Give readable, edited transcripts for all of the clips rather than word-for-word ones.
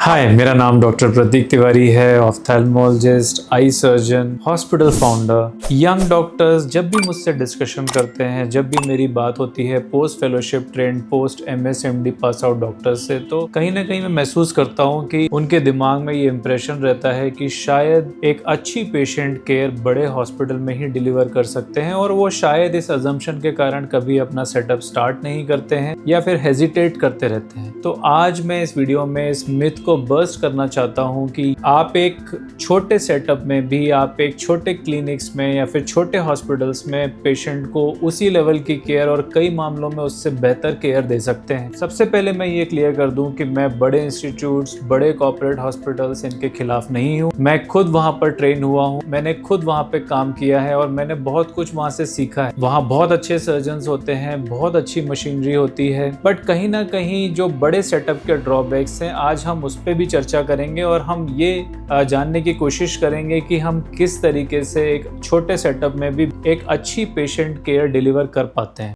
हाय, मेरा नाम डॉक्टर प्रतीक तिवारी है, ophthalmologist, eye surgeon, hospital founder. Young doctors जब भी मुझसे डिस्कशन करते हैं, जब भी मेरी बात होती है post fellowship trend, post MS MD pass out doctor से, तो कहीं ना कहीं मैं महसूस करता हूँ कि उनके दिमाग में ये इम्प्रेशन रहता है कि शायद एक अच्छी पेशेंट केयर बड़े हॉस्पिटल में ही डिलीवर कर सकते हैं, और वो शायद इस अजम्पशन के कारण कभी अपना सेटअप स्टार्ट नहीं करते हैं या फिर हेजिटेट करते रहते हैं। तो आज मैं इस वीडियो में इस मिथ को बर्स्ट करना चाहता हूं कि आप एक छोटे सेटअप में भी, आप एक छोटे क्लिनिक्स में या फिर छोटे हॉस्पिटल्स में पेशेंट को उसी लेवल की केयर और कई मामलों में उससे बेहतर केयर दे सकते हैं। सबसे पहले मैं ये क्लियर कर दूं कि मैं बड़े इंस्टीट्यूट्स, बड़े कॉर्पोरेट हॉस्पिटल्स इनके खिलाफ नहीं हूं। मैं खुद वहां पर ट्रेन हुआ हूं, मैंने खुद वहां पे काम किया है और मैंने बहुत कुछ वहां से सीखा है। वहां बहुत अच्छे सर्जन्स होते हैं, बहुत अच्छी मशीनरी होती है, बट कहीं ना कहीं जो बड़े सेटअप के ड्रॉबैक्स हैं, आज हम उस पे भी चर्चा करेंगे और हम ये जानने की कोशिश करेंगे कि हम किस तरीके से एक छोटे सेटअप में भी एक अच्छी पेशेंट केयर डिलीवर कर पाते हैं।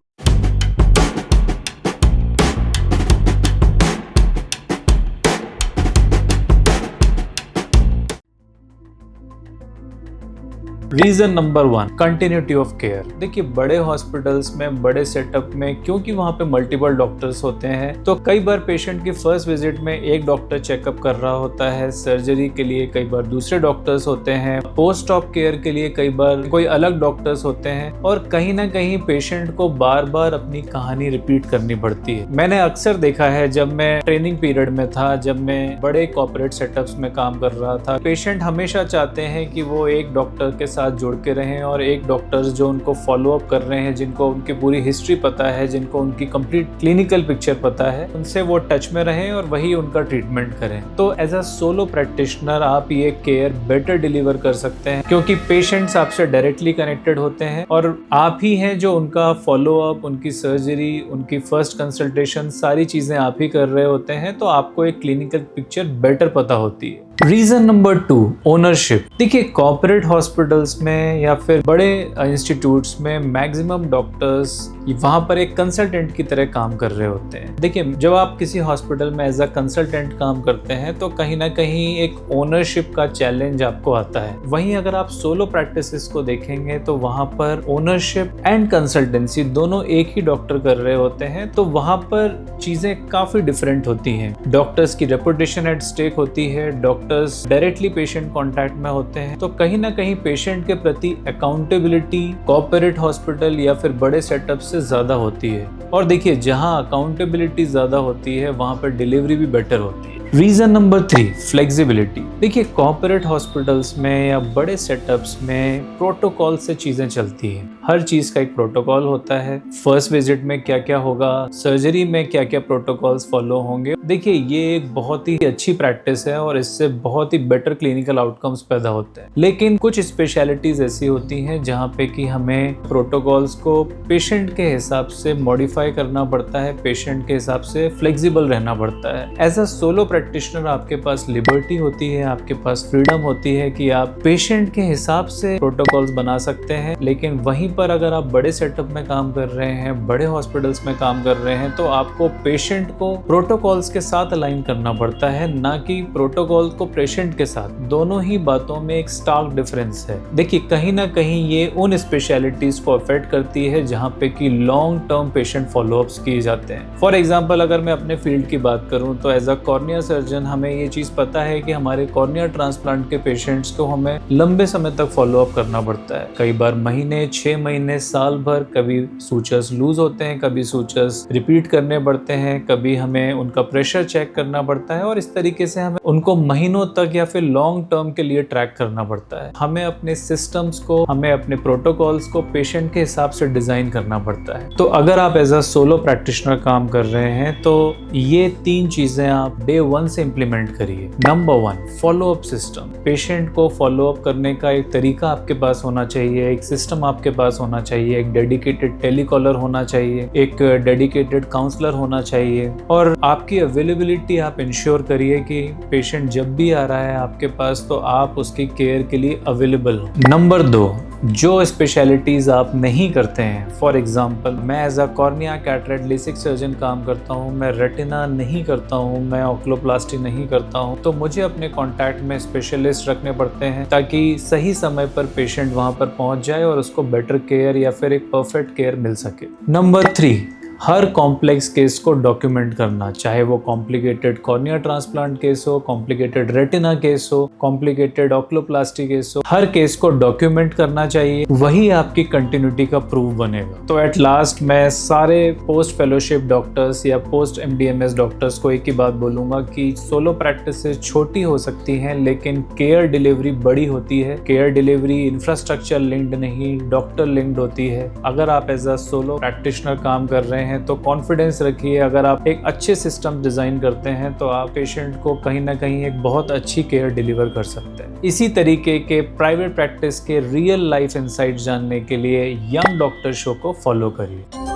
Reason number 1, continuity of care. देखिए, बड़े हॉस्पिटल्स में, बड़े सेटअप में, क्योंकि वहाँ पे मल्टीपल डॉक्टर्स होते हैं, तो कई बार पेशेंट की फर्स्ट विजिट में एक डॉक्टर चेकअप कर रहा होता है, सर्जरी के लिए कई बार दूसरे डॉक्टर्स होते हैं, पोस्ट ऑप केयर के लिए कई बार कोई अलग डॉक्टर्स होते हैं, और कहीं ना कहीं पेशेंट को बार बार अपनी कहानी रिपीट करनी पड़ती है। मैंने अक्सर देखा है, जब मैं ट्रेनिंग पीरियड में था, जब मैं बड़े कॉर्पोरेट सेटअप्स में काम कर रहा था, पेशेंट हमेशा चाहते हैं कि वो एक डॉक्टर के साथ जुड़ के रहें, और एक डॉक्टर्स जो उनको फॉलो अप कर रहे हैं, जिनको उनकी पूरी हिस्ट्री पता है, जिनको उनकी कंप्लीट क्लिनिकल पिक्चर पता है, उनसे वो टच में रहें और वही उनका ट्रीटमेंट करें। तो एज अ सोलो प्रैक्टिशनर आप ये केयर बेटर डिलीवर कर सकते हैं, क्योंकि पेशेंट्स आपसे डायरेक्टली कनेक्टेड होते हैं और आप ही हैं जो उनका फॉलो अप, उनकी सर्जरी, उनकी फर्स्ट कंसल्टेशन, सारी चीजें आप ही कर रहे होते हैं। तो आपको एक क्लिनिकल पिक्चर बेटर पता होती है। Reason number 2, ownership. देखिए, कॉर्पोरेट हॉस्पिटल्स में या फिर बड़े इंस्टीट्यूट्स में मैक्सिमम डॉक्टर्स वहां पर एक कंसल्टेंट की तरह काम कर रहे होते हैं। देखिए, जब आप किसी हॉस्पिटल में एज अ कंसल्टेंट काम करते हैं, तो कहीं ना कहीं एक ओनरशिप का चैलेंज आपको आता है। वहीं अगर आप सोलो प्रैक्टिसेस को देखेंगे, तो वहां पर ओनरशिप एंड कंसल्टेंसी दोनों एक ही डॉक्टर कर रहे होते हैं, तो वहां पर चीजें काफी डिफरेंट होती हैं। डॉक्टर्स की रेपुटेशन एट स्टेक होती है, डॉक्टर्स डायरेक्टली पेशेंट कांटेक्ट में होते हैं, तो कहीं ना कहीं पेशेंट के प्रति अकाउंटेबिलिटी कॉर्पोरेट हॉस्पिटल या फिर बड़े सेटअप से ज्यादा होती है। और देखिए, जहां अकाउंटेबिलिटी ज्यादा होती है, वहां पर डिलीवरी भी बेटर होती है। Reason number 3, flexibility. देखिए, कॉर्पोरेट हॉस्पिटल्स में या बड़े सेटअप्स में प्रोटोकॉल से चीजें चलती हैं। हर चीज का एक प्रोटोकॉल होता है। फर्स्ट विजिट में क्या क्या होगा, सर्जरी में क्या क्या प्रोटोकॉल्स फॉलो होंगे। देखिए, ये एक बहुत ही अच्छी प्रैक्टिस है और इससे बहुत ही बेटर क्लिनिकल आउटकम्स पैदा होते हैं। लेकिन कुछ स्पेशलिटीज ऐसी होती हैं जहाँ पे कि हमें प्रोटोकॉल्स को पेशेंट के हिसाब से मॉडिफाई करना पड़ता है, पेशेंट के हिसाब से फ्लेक्सिबल रहना पड़ता है। एज अ सोलो प्रैक्टिशनर आपके पास लिबर्टी होती है, आपके पास फ्रीडम होती है कि आप पेशेंट के हिसाब से प्रोटोकॉल्स बना सकते हैं। लेकिन वहीं पर अगर आप बड़े सेटअप में काम कर रहे हैं, बड़े हॉस्पिटल्स में काम कर रहे हैं, तो आपको पेशेंट को प्रोटोकॉल्स के साथ अलाइन करना पड़ता है, ना कि प्रोटोकॉल को पेशेंट के साथ। दोनों ही बातों में एक स्टार्क डिफरेंस है। देखिए, कहीं ना कहीं ये उन स्पेशलिटीज को अफेक्ट करती है जहाँ पे कि लॉन्ग टर्म पेशेंट फॉलोअप्स किए जाते हैं। फॉर एग्जाम्पल, अगर मैं अपने फील्ड की बात करूँ, तो एज अ कॉर्निया सर्जन हमें ये चीज पता है कि हमारे कॉर्निया ट्रांसप्लांट के पेशेंट्स को हमें लंबे समय तक फॉलो अप करना पड़ता है। कई बार महीने, 6 महीने, साल भर। कभी सूचर्स लूज होते हैं, कभी सूचर्स रिपीट करने पड़ते हैं, कभी हमें उनका प्रेशर चेक करना पड़ता है, और इस तरीके से हमें उनको महीनों तक या फिर लॉन्ग टर्म के लिए ट्रैक करना पड़ता है। हमें अपने सिस्टम्स को, हमें अपने प्रोटोकॉल्स को पेशेंट के हिसाब से डिजाइन करना पड़ता है। तो अगर आप एज अ सोलो प्रैक्टिशनर काम कर रहे हैं, तो ये 3 चीजें आप डे 1 से इंप्लीमेंट करिए। Number 1, follow up system. Patient को फॉलो अप करने का एक तरीका आपके पास होना चाहिए, एक सिस्टम आपके पास होना चाहिए, एक डेडिकेटेड टेलीकॉलर होना चाहिए, एक डेडिकेटेड काउंसलर होना चाहिए, और आपकी अवेलेबिलिटी आप इंश्योर करिए कि पेशेंट जब भी आ रहा है आपके पास, तो आप उसकी केयर के लिए अवेलेबल हो। नंबर 2, जो स्पेशलिटीज़ आप नहीं करते हैं, फॉर एग्जांपल मैं as a cornea cataract LASIK surgeon काम करता हूँ, मैं रेटिना नहीं करता हूँ, मैं ऑक्लोप्लास्टी नहीं करता हूँ, तो मुझे अपने कॉन्टैक्ट में स्पेशलिस्ट रखने पड़ते हैं ताकि सही समय पर पेशेंट वहाँ पर पहुँच जाए और उसको बेटर केयर या फिर एक परफेक्ट केयर मिल सके। नंबर 3, हर कॉम्प्लेक्स केस को डॉक्यूमेंट करना, चाहे वो कॉम्प्लिकेटेड कॉर्निया ट्रांसप्लांट केस हो, कॉम्प्लिकेटेड रेटिना केस हो, कॉम्प्लिकेटेड ऑक्लोप्लास्टी केस हो, हर केस को डॉक्यूमेंट करना चाहिए, वही आपकी कंटिन्यूटी का प्रूफ बनेगा। तो एट लास्ट मैं सारे पोस्ट फेलोशिप डॉक्टर्स या पोस्ट MD-MS डॉक्टर्स को एक ही बात बोलूंगा कि सोलो प्रैक्टिसेस छोटी हो सकती हैं लेकिन केयर डिलीवरी बड़ी होती है। केयर डिलीवरी इंफ्रास्ट्रक्चर लिंक्ड नहीं, डॉक्टर लिंक्ड होती है। अगर आप एज अ सोलो प्रैक्टिशनर काम कर रहे हैं तो कॉन्फिडेंस रखिए, अगर आप एक अच्छे सिस्टम डिजाइन करते हैं तो आप पेशेंट को कहीं ना कहीं एक बहुत अच्छी केयर डिलीवर कर सकते हैं। इसी तरीके के प्राइवेट प्रैक्टिस के रियल लाइफ इनसाइट्स जानने के लिए यंग डॉक्टर शो को फॉलो करिए।